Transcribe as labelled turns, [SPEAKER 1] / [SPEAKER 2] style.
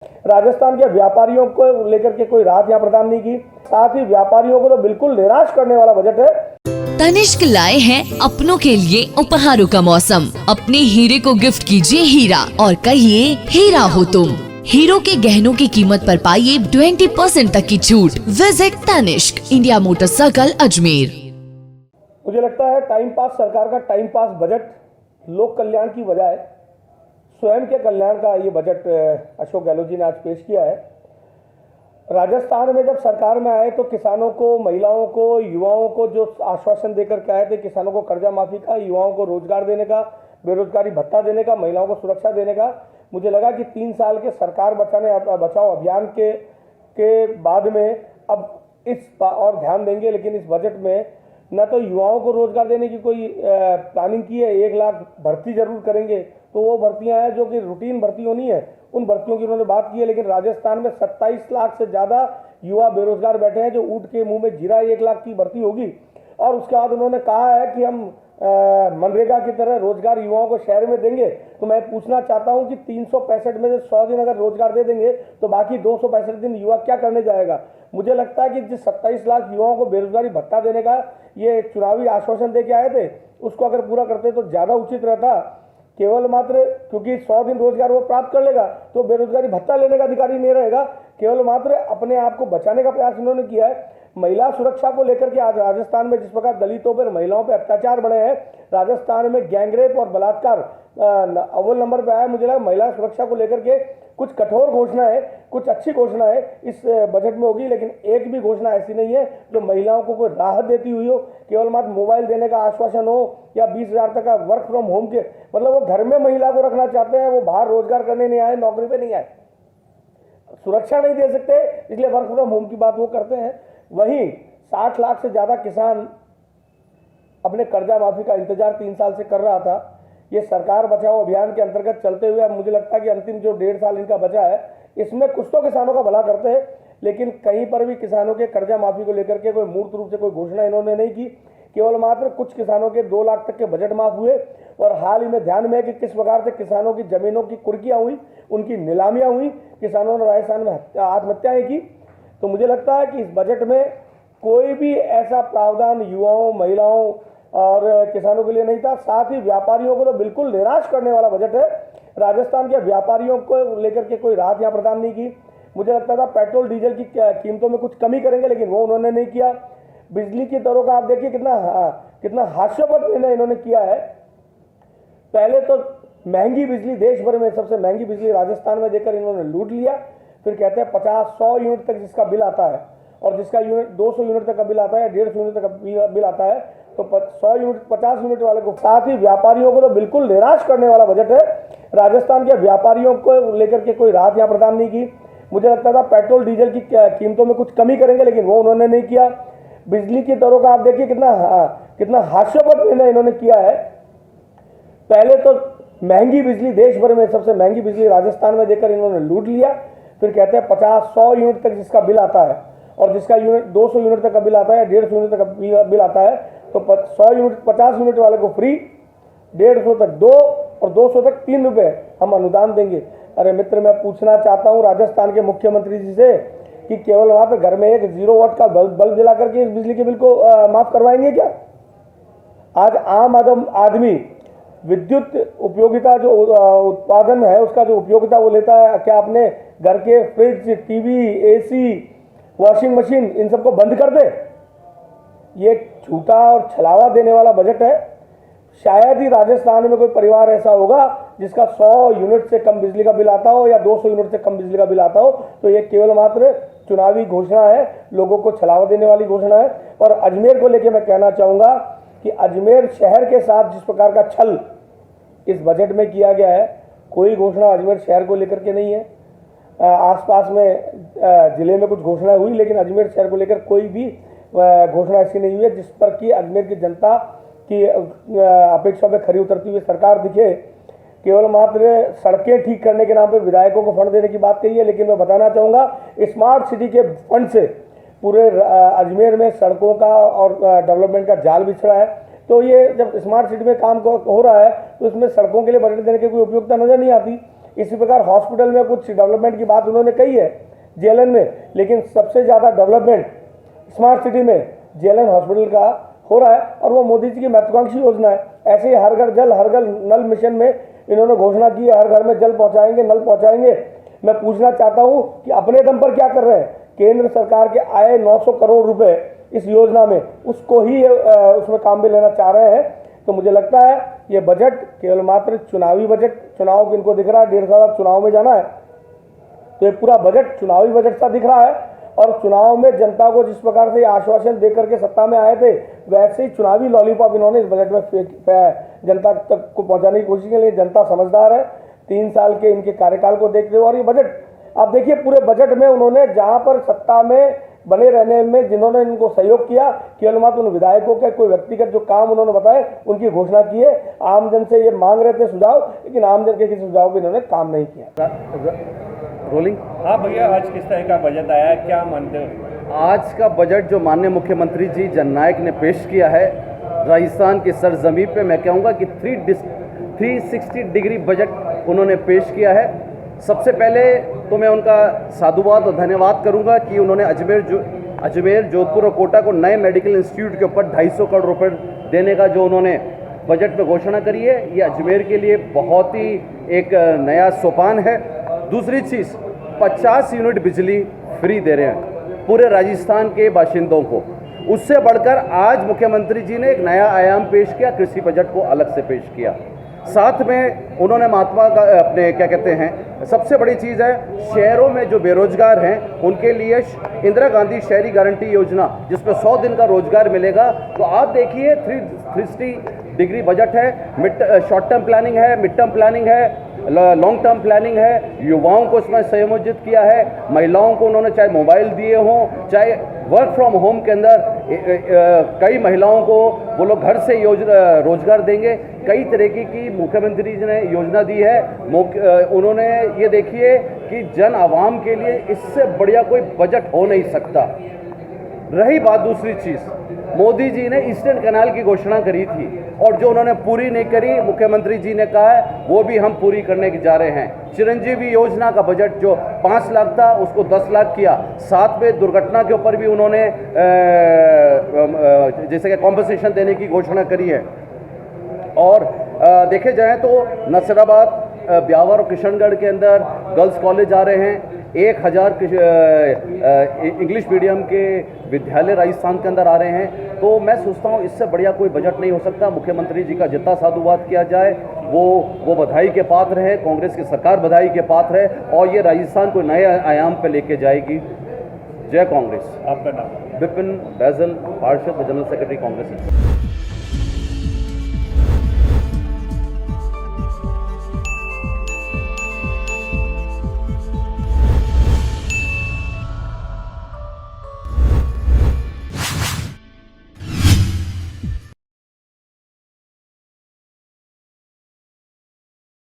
[SPEAKER 1] राजस्थान के व्यापारियों को लेकर के कोई राहत यहाँ प्रदान नहीं की। साथ ही व्यापारियों को तो बिल्कुल निराश करने वाला बजट है।
[SPEAKER 2] तनिष्क लाए हैं अपनों के लिए उपहारों का मौसम। अपने हीरे को गिफ्ट कीजिए हीरा और कहिए हीरा हो तुम। हीरो के गहनों की कीमत पर पाइए 20% तक की छूट। Visit Tanishq, India motor circle, Ajmer.
[SPEAKER 1] मुझे लगता है टाइम पास सरकार का टाइम पास बजट लोक कल्याण की बजाय स्वयं के कल्याण का ये बजट अशोक गहलोत जी ने आज पेश किया है। राजस्थान में जब सरकार में आए तो किसानों को, महिलाओं को, युवाओं को जो आश्वासन देकर के आए थे, किसानों को कर्जा माफी का, युवाओं को रोजगार देने का, बेरोजगारी भत्ता देने का, महिलाओं को सुरक्षा देने का, मुझे लगा कि 3 साल के सरकार बचाओ अभियान के बाद में अब इस और ध्यान देंगे। लेकिन इस बजट में न तो युवाओं को रोजगार देने की कोई प्लानिंग की है, 1 लाख भर्ती जरूर करेंगे, तो वो भर्तियां हैं जो कि रूटीन भर्ती होनी है, उन भर्तियों की उन्होंने बात की है। लेकिन राजस्थान में 27 लाख से ज़्यादा युवा बेरोजगार बैठे हैं, जो ऊँट के मुंह में जीरा 1 लाख की भर्ती होगी। और उसके बाद उन्होंने कहा है कि हम मनरेगा की तरह रोजगार युवाओं को शहर में देंगे। तो मैं पूछना चाहता हूं कि 365 में से 100 दिन अगर रोजगार दे देंगे तो बाकी 265 दिन युवा क्या करने जाएगा। मुझे लगता है कि जिस 27 लाख युवाओं को बेरोजगारी भत्ता देने का ये चुनावी आश्वासन दे के आए थे, उसको अगर पूरा करते तो ज़्यादा उचित रहता। केवल मात्र क्योंकि 100 दिन रोजगार वो प्राप्त कर लेगा तो बेरोजगारी भत्ता लेने का अधिकारी नहीं रहेगा। केवल मात्र अपने आप को बचाने का प्रयास इन्होंने किया है। महिला सुरक्षा को लेकर के आज राजस्थान में जिस प्रकार दलितों पर, महिलाओं पर अत्याचार बढ़े हैं, राजस्थान में गैंगरेप और बलात्कार अव्वल नंबर पर आया। मुझे लगा महिला सुरक्षा को लेकर के कुछ कठोर घोषणा है, कुछ अच्छी घोषणा है इस बजट में होगी, लेकिन एक भी घोषणा ऐसी नहीं है जो महिलाओं को कोई राहत देती हुई हो। केवल मात्र मोबाइल देने का आश्वासन हो या 20,000 तक का वर्क फ्रॉम होम के, मतलब वो घर में महिला को रखना चाहते हैं, वो बाहर रोजगार करने नहीं आए, नौकरी पे नहीं आए, सुरक्षा नहीं दे सकते, इसलिए वर्क फ्रॉम होम की बात वो करते हैं। वहीं 60 लाख से ज़्यादा किसान अपने कर्जा माफी का इंतजार 3 साल से कर रहा था। ये सरकार बचाओ अभियान के अंतर्गत चलते हुए अब मुझे लगता है कि अंतिम जो 1.5 साल इनका बचा है, इसमें कुछ तो किसानों का भला करते हैं, लेकिन कहीं पर भी किसानों के कर्जा माफी को लेकर के कोई मूर्त रूप से कोई घोषणा इन्होंने नहीं की। केवल मात्र कुछ किसानों के 2 लाख तक के बजट माफ हुए। और हाल ही में ध्यान में है कि किस प्रकार से किसानों की जमीनों की कुर्कियां हुई, उनकी नीलामियां हुई, किसानों ने राजस्थान में आत्महत्याएं की। तो मुझे लगता है कि इस बजट में कोई भी ऐसा प्रावधान युवाओं, महिलाओं और किसानों के लिए नहीं था। साथ ही व्यापारियों को तो बिल्कुल निराश करने वाला बजट है। राजस्थान के व्यापारियों को लेकर के कोई राहत यहाँ प्रदान नहीं की। मुझे लगता था पेट्रोल डीजल की कीमतों में कुछ कमी करेंगे, लेकिन वो उन्होंने नहीं किया। बिजली की दरों का आप देखिए कितना हास्यास्पद निर्णय इन्होंने किया है। पहले तो महंगी बिजली, देश भर में सबसे महंगी बिजली राजस्थान में देकर इन्होंने लूट लिया। फिर कहते हैं 50-100 यूनिट तक जिसका बिल आता है, और जिसका यूनिट 200 यूनिट तक का बिल आता है, 150 यूनिट तक का बिल आता है, तो 100 यूनिट 50 यूनिट वाले को। साथ ही व्यापारियों को तो बिल्कुल निराश करने वाला बजट है। राजस्थान के व्यापारियों को लेकर के कोई राहत यहाँ प्रदान नहीं की। मुझे लगता था पेट्रोल डीजल की कीमतों में कुछ कमी करेंगे, लेकिन वो उन्होंने नहीं किया। बिजली की दरों का आप देखिए कितना हास्यास्पद निर्णय इन्होंने किया है। पहले तो महंगी बिजली, देश भर में सबसे महंगी बिजली राजस्थान में देकर इन्होंने लूट लिया। फिर कहते हैं 50-100 यूनिट तक जिसका बिल आता है, और जिसका यूनिट 200 यूनिट तक का बिल आता है, 150 यूनिट तक का बिल आता है, तो 100 यूनिट 50 यूनिट वाले को फ्री, 150 तक 2 और 200 तक 3 रुपये हम अनुदान देंगे। अरे मित्र, मैं पूछना चाहता हूँ राजस्थान के मुख्यमंत्री जी से कि केवल वहाँ पर घर में एक 0 वाट का बल्ब जला करके इस बिजली के बिल को माफ करवाएंगे क्या? आज आम आदमी विद्युत उपयोगिता जो उत्पादन है, उसका जो उपयोगिता वो लेता है, क्या अपने घर के fridge, TV, AC, washing machine इन सबको बंद कर दे? ये झूठा और छलावा देने वाला बजट है। शायद ही राजस्थान में कोई परिवार ऐसा होगा जिसका 100 यूनिट से कम बिजली का बिल आता हो या 200 यूनिट से कम बिजली का बिल आता हो। तो ये केवल मात्र चुनावी घोषणा है, लोगों को छलावा देने वाली घोषणा है। और अजमेर को लेकर मैं कहना चाहूँगा कि अजमेर शहर के साथ जिस प्रकार का छल इस बजट में किया गया है, कोई घोषणा अजमेर शहर को लेकर के नहीं है। आसपास में जिले में कुछ घोषणाएं हुई, लेकिन अजमेर शहर को लेकर कोई भी घोषणा ऐसी नहीं हुई है जिस पर कि अजमेर की जनता की अपेक्षा पे खरी उतरती हुई सरकार दिखे। केवल मात्र सड़कें ठीक करने के नाम पे विधायकों को फंड देने की बात कही है, लेकिन मैं बताना चाहूँगा स्मार्ट सिटी के फंड से पूरे अजमेर में सड़कों का और डेवलपमेंट का जाल बिछ रहा है। तो ये जब स्मार्ट सिटी में काम हो रहा है तो इसमें सड़कों के लिए बजट देने की कोई उपयोगिता नजर नहीं आती। इसी प्रकार हॉस्पिटल में कुछ डेवलपमेंट की बात उन्होंने कही है जेएलएन में, लेकिन सबसे ज़्यादा डेवलपमेंट स्मार्ट सिटी में जेएलएन हॉस्पिटल का हो रहा है और वो मोदी जी की महत्वाकांक्षी योजना है। ऐसे ही हर घर जल हर घर नल मिशन में इन्होंने घोषणा की है, हर घर में जल पहुंचाएंगे, नल पहुंचाएंगे। मैं पूछना चाहता हूं कि अपने दम पर क्या कर रहे हैं? केंद्र सरकार के आए 900 करोड़ रुपए इस योजना में, उसको ही उसमें काम में लेना चाह रहे हैं। तो मुझे लगता है ये बजट केवल मात्र चुनावी बजट, चुनाव इनको दिख रहा है 1.5 साल चुनाव में जाना है, तो ये पूरा बजट चुनावी बजट सा दिख रहा है। और चुनाव में जनता को जिस प्रकार से आश्वासन देकर के सत्ता में आए थे, वैसे ही चुनावी लॉलीपॉप इन्होंने इस बजट में जनता तक को पहुंचाने की कोशिश की। लिए जनता समझदार है 3 साल के इनके कार्यकाल को देखते हुए। और ये बजट आप देखिए, पूरे बजट में उन्होंने जहां पर सत्ता में बने रहने में जिन्होंने इनको सहयोग किया, केवल मात्र उन विधायकों के कोई व्यक्तिगत जो काम उन्होंने बताए उनकी घोषणा की है। आमजन से ये मांग रहे थे सुझाव, लेकिन आमजन के किसी सुझाव भी इन्होंने काम नहीं किया।
[SPEAKER 3] रोलिंग।
[SPEAKER 4] हाँ भैया, आज किस तरह का बजट आया है, क्या मानते हो?
[SPEAKER 3] आज का बजट जो माननीय मुख्यमंत्री जी जननायक ने पेश किया है राजस्थान की सरजमीं पे, मैं कहूँगा कि 360 डिग्री बजट उन्होंने पेश किया है। सबसे पहले तो मैं उनका साधुवाद और धन्यवाद करूंगा कि उन्होंने अजमेर, जोधपुर और कोटा को नए मेडिकल इंस्टीट्यूट के ऊपर 250 करोड़ रुपए देने का जो उन्होंने बजट में घोषणा करी है, ये अजमेर के लिए बहुत ही एक नया सोपान है। दूसरी चीज़, 50 यूनिट बिजली फ्री दे रहे हैं पूरे राजस्थान के बाशिंदों को। उससे बढ़कर आज मुख्यमंत्री जी ने एक नया आयाम पेश किया, कृषि बजट को अलग से पेश किया। साथ में उन्होंने महात्मा का अपने क्या कहते हैं, सबसे बड़ी चीज़ है शहरों में जो बेरोजगार हैं उनके लिए इंदिरा गांधी शहरी गारंटी योजना, जिसमें 100 दिन का रोजगार मिलेगा। तो आप देखिए 360 डिग्री बजट है, शॉर्ट टर्म प्लानिंग है, मिड टर्म प्लानिंग है, लॉन्ग टर्म प्लानिंग है। युवाओं को इसमें संयोजित किया है, महिलाओं को उन्होंने चाहे मोबाइल दिए हों, चाहे वर्क फ्रॉम होम के अंदर कई महिलाओं को वो लोग घर से रोजगार देंगे। कई तरीके की मुख्यमंत्री जी ने योजना दी है। उन्होंने ये देखिए कि जन आवाम के लिए इससे बढ़िया कोई बजट हो नहीं सकता। रही बात दूसरी चीज़, मोदी जी ने ईस्टर्न कैनाल की घोषणा करी थी और जो उन्होंने पूरी नहीं करी, मुख्यमंत्री जी ने कहा है वो भी हम पूरी करने जा रहे हैं। चिरंजीवी योजना का बजट जो 5 लाख था उसको 10 लाख किया। साथ में दुर्घटना के ऊपर भी उन्होंने जैसे कि कॉम्पनसेशन देने की घोषणा करी है। और देखे जाए तो नसराबाद, ब्यावर और किशनगढ़ के अंदर गर्ल्स कॉलेज आ रहे हैं। 1000 इंग्लिश मीडियम के विद्यालय राजस्थान के अंदर आ रहे हैं। तो मैं सोचता हूँ इससे बढ़िया कोई बजट नहीं हो सकता। मुख्यमंत्री जी का जितना साधुवाद किया जाए वो बधाई के पात्र है, कांग्रेस की सरकार बधाई के पात्र है और ये राजस्थान को नए आयाम पर लेके जाएगी। जय कांग्रेस।
[SPEAKER 4] आपका नाम?
[SPEAKER 3] विपिन बैजल, पार्षद व जनरल सेक्रेटरी कांग्रेस।